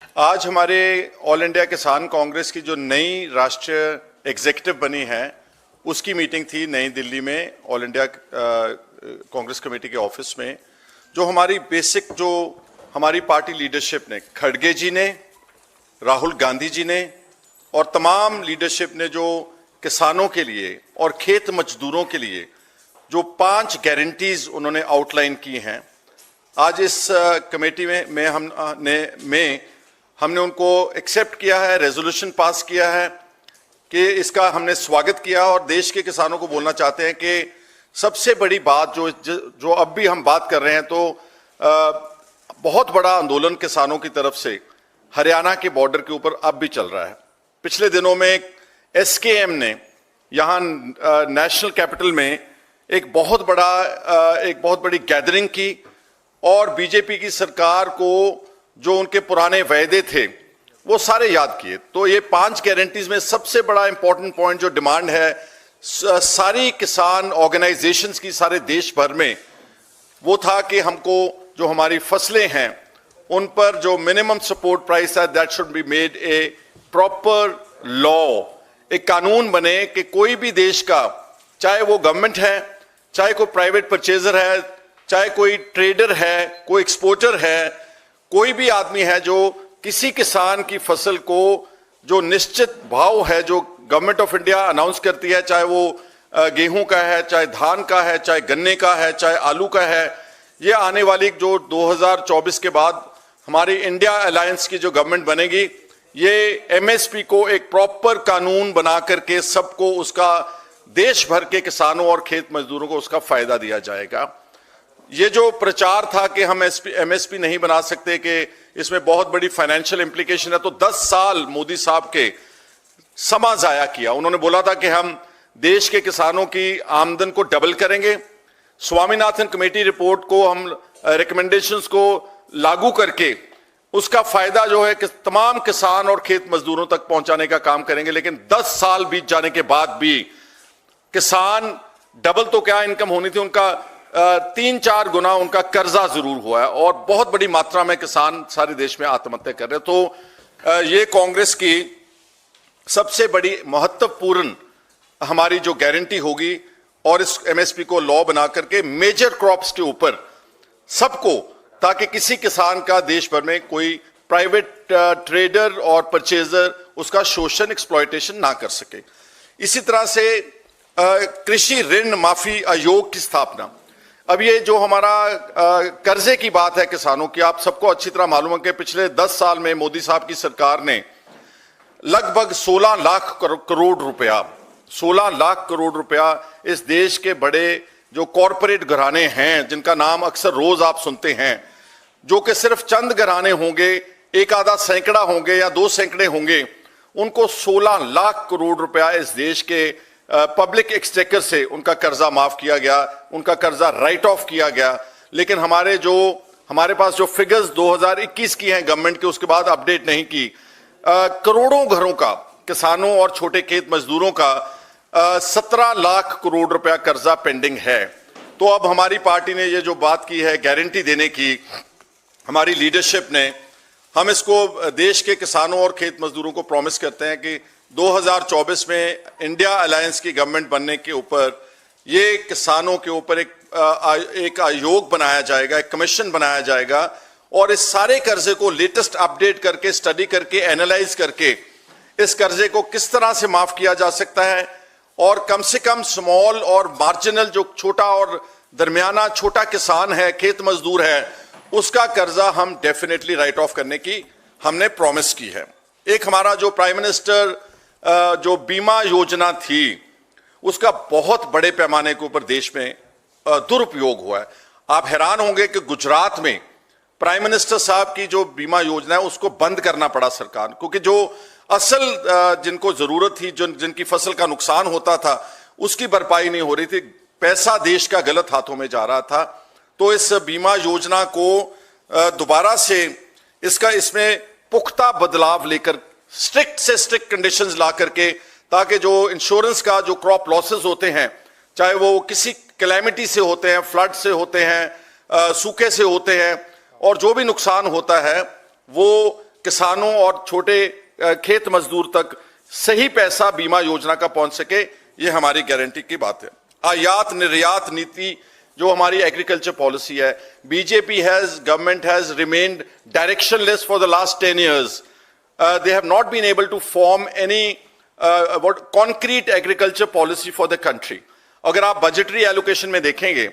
आज हमारे all India किसान कांग्रेस की जो नई राष्ट्रीय एग्जीक्यूटिव बनी है उसकी मीटिंग थी नई दिल्ली में ऑल इंडिया कांग्रेस कमेटी के ऑफिस में। जो हमारी बेसिक जो हमारी पार्टी लीडरशिप ने, खड़गे जी ने, राहुल गांधी जी ने और तमाम लीडरशिप ने जो किसानों के लिए और खेत मजदूरों के लिए जो 5 गारंटीज उन्होंने आउटलाइन की हैं, आज इस कमेटी में हमने उनको एक्सेप्ट किया है, रेजोल्यूशन पास किया है कि इसका हमने स्वागत किया और देश के किसानों को बोलना चाहते हैं कि सबसे बड़ी बात जो अब भी हम बात कर रहे हैं, तो बहुत बड़ा आंदोलन किसानों की तरफ से हरियाणा के बॉर्डर के ऊपर अब भी चल रहा है। पिछले दिनों में एसकेएम ने यहाँ नेशनल कैपिटल में एक बहुत बड़ी गैदरिंग की और बीजेपी की सरकार को जो उनके पुराने वायदे थे वो सारे याद किए। तो ये 5 गारंटीज में सबसे बड़ा इंपॉर्टेंट पॉइंट जो डिमांड है सारी किसान ऑर्गेनाइजेशंस की सारे देश भर में, वो था कि हमको जो हमारी फसलें हैं उन पर जो मिनिमम सपोर्ट प्राइस है that should be made a proper law, एक कानून बने कि कोई भी देश का, चाहे वो गवर्नमेंट है, चाहे कोई प्राइवेट परचेजर है, चाहे कोई ट्रेडर है, कोई एक्सपोर्टर है, कोई भी आदमी है जो किसी किसान की फसल को जो निश्चित भाव है जो गवर्नमेंट ऑफ इंडिया अनाउंस करती है, चाहे वो गेहूं का है, चाहे धान का है, चाहे गन्ने का है, चाहे आलू का है, ये आने वाली जो 2024 के बाद हमारी इंडिया अलायंस की जो गवर्नमेंट बनेगी, ये एमएसपी को एक प्रॉपर कानून बना करके सबको उसका, देश भर के किसानों और खेत मजदूरों को उसका फायदा दिया जाएगा। ये जो प्रचार था कि हम एमएसपी नहीं बना सकते, कि इसमें बहुत बड़ी फाइनेंशियल इंप्लीकेशन है, तो 10 साल मोदी साहब के समा जाया किया। उन्होंने बोला था कि हम देश के किसानों की आमदन को डबल करेंगे, स्वामीनाथन कमेटी रिपोर्ट को हम रिकमेंडेशंस को लागू करके उसका फायदा जो है कि तमाम किसान और खेत मजदूरों तक पहुंचाने का काम करेंगे। लेकिन 10 साल बीत जाने के बाद भी किसान, डबल तो क्या इनकम होनी थी, उनका 3-4 गुना उनका कर्जा जरूर हुआ है और बहुत बड़ी मात्रा में किसान सारे देश में आत्महत्या कर रहे हैं। तो ये कांग्रेस की सबसे बड़ी महत्वपूर्ण हमारी जो गारंटी होगी और इस एमएसपी को लॉ बना करके मेजर क्रॉप्स के ऊपर सबको, ताकि किसी किसान का देश भर में कोई प्राइवेट ट्रेडर और परचेजर उसका शोषण, एक्सप्लॉयटेशन ना कर सके। इसी तरह से कृषि ऋण माफी आयोग की स्थापना। अब ये जो हमारा कर्जे की बात है किसानों की, आप सबको अच्छी तरह मालूम है कि पिछले 10 साल में मोदी साहब की सरकार ने लगभग 16 लाख करोड़ रुपया इस देश के बड़े जो कॉरपोरेट घराने हैं, जिनका नाम अक्सर रोज आप सुनते हैं, जो कि सिर्फ चंद घराने होंगे, एक आधा सैकड़ा होंगे या 2 सैकड़े होंगे, उनको 16 लाख करोड़ रुपया इस देश के पब्लिक एक्सचेकर से उनका कर्जा माफ किया गया, उनका कर्जा राइट ऑफ किया गया। लेकिन हमारे पास जो फिगर्स 2021 की हैं गवर्नमेंट के, उसके बाद अपडेट नहीं की, करोड़ों घरों का, किसानों और छोटे खेत मजदूरों का 17 लाख करोड़ रुपया कर्जा पेंडिंग है। तो अब हमारी पार्टी ने ये जो बात की है गारंटी देने की, हमारी लीडरशिप ने, हम इसको देश के किसानों और खेत मजदूरों को प्रॉमिस करते हैं कि 2024 में इंडिया अलायंस की गवर्नमेंट बनने के ऊपर ये किसानों के ऊपर एक आयोग बनाया जाएगा, एक कमीशन बनाया जाएगा और इस सारे कर्जे को लेटेस्ट अपडेट करके, स्टडी करके, एनालाइज करके इस कर्जे को किस तरह से माफ किया जा सकता है और कम से कम स्मॉल और मार्जिनल, जो छोटा और दरमियाना छोटा किसान है, खेत मजदूर है, उसका कर्जा हम डेफिनेटली राइट ऑफ करने की हमने प्रॉमिस की है। एक हमारा जो प्राइम मिनिस्टर जो बीमा योजना थी, उसका बहुत बड़े पैमाने के ऊपर देश में दुरुपयोग हुआ है। आप हैरान होंगे कि गुजरात में प्राइम मिनिस्टर साहब की जो बीमा योजना है उसको बंद करना पड़ा सरकार, क्योंकि जो असल जिनको जरूरत थी, जिनकी फसल का नुकसान होता था, उसकी भरपाई नहीं हो रही थी, पैसा देश का गलत हाथों में जा रहा था। तो इस बीमा योजना को दोबारा से इसमें पुख्ता बदलाव लेकर, स्ट्रिक्ट से स्ट्रिक्ट कंडीशंस ला करके, ताकि जो इंश्योरेंस का जो क्रॉप लॉसेस होते हैं, चाहे वो किसी कैलेमिटी से होते हैं, फ्लड से होते हैं, सूखे से होते हैं, और जो भी नुकसान होता है वो किसानों और छोटे खेत मजदूर तक सही पैसा बीमा योजना का पहुंच सके, ये हमारी गारंटी की बात है। आयात निर्यात नीति जो हमारी एग्रीकल्चर पॉलिसी है, BJP government has remained directionless for the last 10 years. They have not been able to form any concrete agriculture policy for the country. अगर आप बजटरी एलोकेशन में देखेंगे,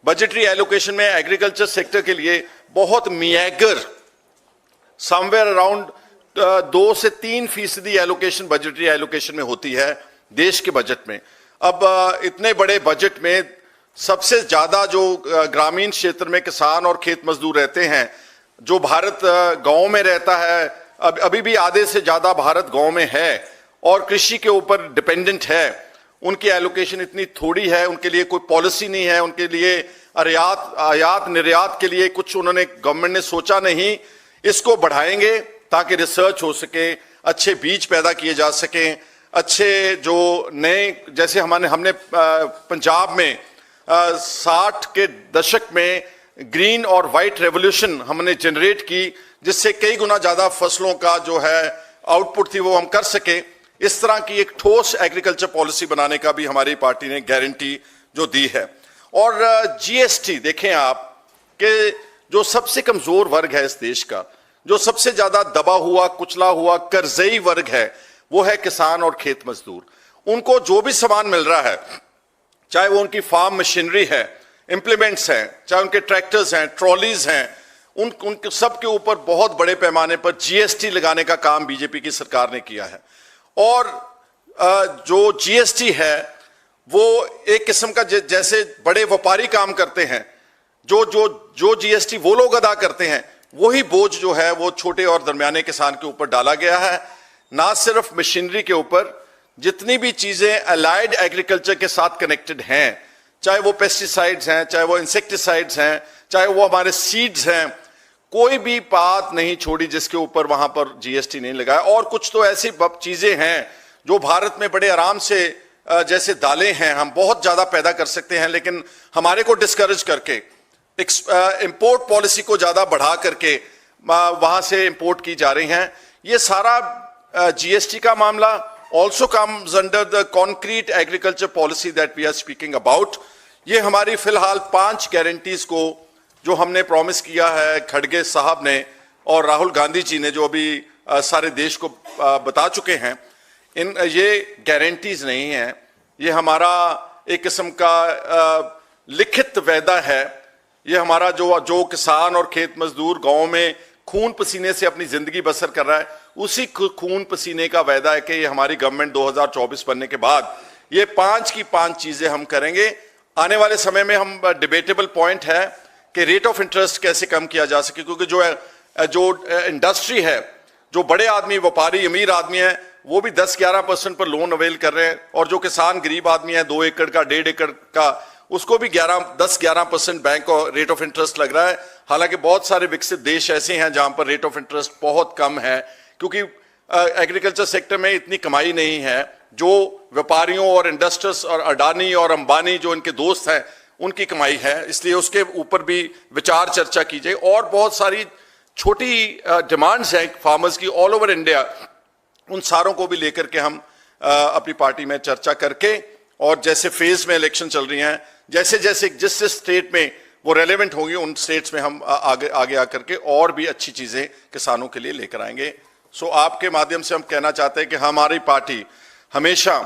बजटरी एलोकेशन में एग्रीकल्चर सेक्टर के लिए बहुत मियागर somewhere around 2 से 3% allocation budgetary allocation में होती है देश के बजट में। अब इतने बड़े बजट में सबसे ज्यादा जो ग्रामीण क्षेत्र में किसान और खेत मजदूर रहते हैं, जो भारत गांव में रहता है, अभी भी आधे से ज्यादा भारत गांव में है और कृषि के ऊपर डिपेंडेंट है, उनकी एलोकेशन इतनी थोड़ी है, उनके लिए कोई पॉलिसी नहीं है, उनके लिए आयात निर्यात के लिए कुछ उन्होंने गवर्नमेंट ने सोचा नहीं। इसको बढ़ाएंगे ताकि रिसर्च हो सके, अच्छे बीज पैदा किए जा सकें, अच्छे जो नए, जैसे हमने पंजाब में 60 के दशक में ग्रीन और व्हाइट रेवोल्यूशन हमने जनरेट की, जिससे कई गुना ज्यादा फसलों का जो है आउटपुट थी वो हम कर सके। इस तरह की एक ठोस एग्रीकल्चर पॉलिसी बनाने का भी हमारी पार्टी ने गारंटी जो दी है। और जीएसटी देखें आप कि जो सबसे कमजोर वर्ग है इस देश का, जो सबसे ज्यादा दबा हुआ कुचला हुआ कर्जई वर्ग है, वो है किसान और खेत मजदूर। उनको जो भी सामान मिल रहा है, चाहे वो उनकी फार्म मशीनरी है, इंप्लीमेंट्स हैं, चाहे उनके ट्रैक्टर्स हैं, ट्रॉलीज हैं, उन सब के ऊपर बहुत बड़े पैमाने पर जीएसटी लगाने का काम बीजेपी की सरकार ने किया है। और जो जीएसटी है वो एक किस्म का जैसे बड़े व्यापारी काम करते हैं, जो जीएसटी वो लोग अदा करते हैं, वही बोझ जो है वो छोटे और दरमियाने किसान के ऊपर डाला गया है। ना सिर्फ मशीनरी के ऊपर, जितनी भी चीजें अलाइड एग्रीकल्चर के साथ कनेक्टेड हैं, चाहे वो पेस्टिसाइड्स हैं, चाहे वो इंसेक्टिसाइड्स हैं, चाहे वो हमारे सीड्स हैं, कोई भी बात नहीं छोड़ी जिसके ऊपर वहां पर जीएसटी नहीं लगाया। और कुछ तो ऐसी चीजें हैं जो भारत में बड़े आराम से, जैसे दालें हैं, हम बहुत ज्यादा पैदा कर सकते हैं, लेकिन हमारे को डिस्करेज करके इंपोर्ट पॉलिसी को ज्यादा बढ़ा करके वहां से इंपोर्ट की जा रही हैं। ये सारा जीएसटी का मामला also comes under the concrete agriculture policy that we are speaking about. ये हमारी फिलहाल 5 गारंटीज को जो हमने प्रॉमिस किया है खड़गे साहब ने और राहुल गांधी जी ने, जो अभी सारे देश को बता चुके हैं, ये गारंटीज नहीं है, ये हमारा एक किस्म का लिखित वायदा है। ये हमारा जो किसान और खेत मजदूर गांव में खून पसीने से अपनी जिंदगी बसर कर रहा है, उसी खून पसीने का वायदा है कि ये हमारी गवर्नमेंट 2024 बनने के बाद ये 5 की 5 चीजें हम करेंगे। आने वाले समय में हम डिबेटेबल पॉइंट है कि रेट ऑफ इंटरेस्ट कैसे कम किया जा सके, क्योंकि जो इंडस्ट्री है, जो बड़े आदमी, व्यापारी, अमीर आदमी है, वो भी 10-11% पर लोन अवेल कर रहे हैं, और जो किसान गरीब आदमी है, 2 एकड़ का, 1.5 एकड़ का, उसको भी 10-11% बैंक का रेट ऑफ इंटरेस्ट लग रहा है। हालांकि बहुत सारे विकसित देश ऐसे हैं जहां पर रेट ऑफ इंटरेस्ट बहुत कम है, क्योंकि एग्रीकल्चर सेक्टर में इतनी कमाई नहीं है। जो व्यापारियों और इंडस्ट्रीज और अडानी और अंबानी जो इनके दोस्त हैं, उनकी कमाई है, इसलिए उसके ऊपर भी विचार चर्चा की जाए। और बहुत सारी छोटी डिमांड्स हैं फार्मर्स की ऑल ओवर इंडिया, उन सारों को भी लेकर के हम अपनी पार्टी में चर्चा करके, और जैसे फेज में इलेक्शन चल रही हैं, जैसे जैसे जिस स्टेट में वो रेलेवेंट होंगी, उन स्टेट्स में हम आगे आकर के और भी अच्छी चीजें किसानों के लिए लेकर आएंगे। सो आपके माध्यम से हम कहना चाहते हैं कि हमारी पार्टी हमेशा